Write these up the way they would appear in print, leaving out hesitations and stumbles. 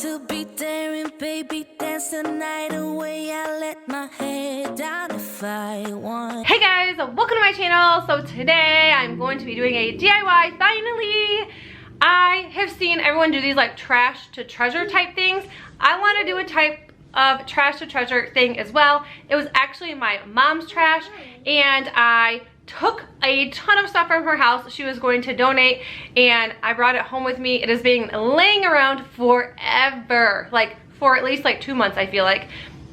to be daring, baby, dance the night away. I let my hair down if I want. Hey guys, welcome to my channel. So today I'm going to be doing a DIY. Finally, I have seen everyone do these like trash to treasure type things. I want to do a type of trash to treasure thing as well. It was actually my mom's trash, and I took a ton of stuff from her house she was going to donate, and I brought it home with me. It has been laying around forever, like for at least like 2 months. I feel like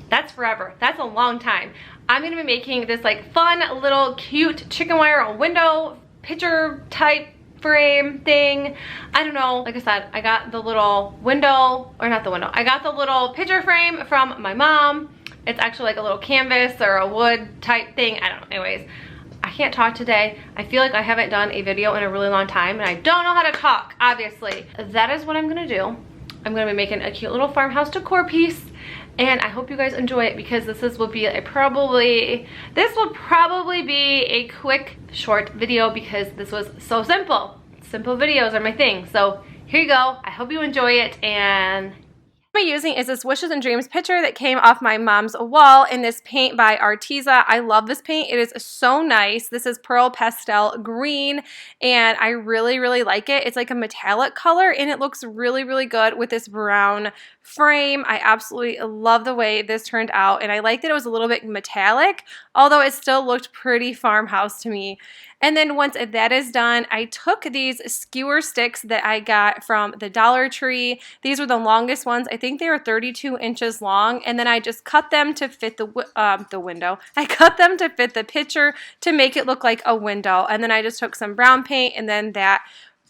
that's forever. That's a long time. I'm gonna be making this like fun little cute chicken wire window picture type frame thing. I don't know, like I said, I got the little window, or not the window, I got the little picture frame from my mom. It's actually like a little canvas or a wood type thing. I don't know. Anyways, I can't talk today. I feel like I haven't done a video in a really long time, and I don't know how to talk, obviously. That is what I'm gonna do. I'm gonna be making a cute little farmhouse decor piece, and I hope you guys enjoy it, because this will be a probably be a quick short video, because this was so simple. Simple videos are my thing. So here you go. I hope you enjoy it. And what I'm using is this Wishes and Dreams picture that came off my mom's wall in this paint by Arteza. I love this paint. It is so nice. This is Pearl Pastel Green, and I really, really like it. It's like a metallic color, and it looks really, really good with this brown frame. I absolutely love the way this turned out, and I like that it was a little bit metallic, although it still looked pretty farmhouse to me. And then once that is done, I took these skewer sticks that I got from the Dollar Tree. These were the longest ones. I think they were 32 inches long, and then I just cut them to fit the window. I cut them to fit the picture to make it look like a window. And then I just took some brown paint and then that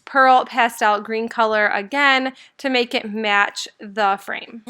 Pearl Pastel Green color again to make it match the frame.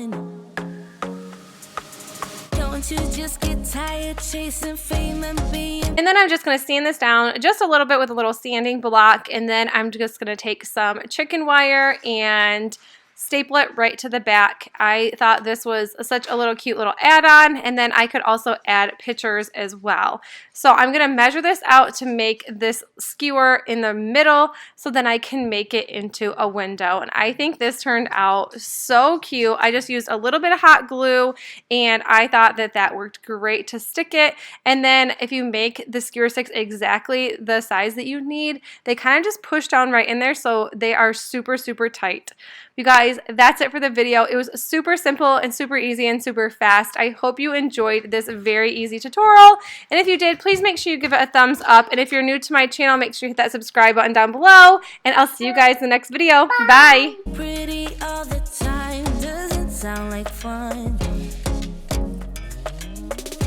You just get tired chasing fame and being. And then I'm just going to sand this down just a little bit with a little sanding block, and then I'm just going to take some chicken wire and staple it right to the back. I thought this was such a little cute little add-on, and then I could also add pictures as well. So I'm going to measure this out to make this skewer in the middle, so then I can make it into a window. And I think this turned out so cute. I just used a little bit of hot glue, and I thought that that worked great to stick it. And then if you make the skewer sticks exactly the size that you need, they kind of just push down right in there, so they are super, super tight. You guys, that's it for the video. It was super simple and super easy and super fast. I hope you enjoyed this very easy tutorial. And if you did, please make sure you give it a thumbs up. And if you're new to my channel, make sure you hit that subscribe button down below. And I'll see you guys in the next video. Bye. Pretty all the time doesn't sound like fun.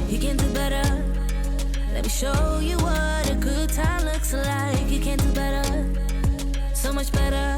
You can do better. Let me show you what a good time looks like. You can do better. So much better.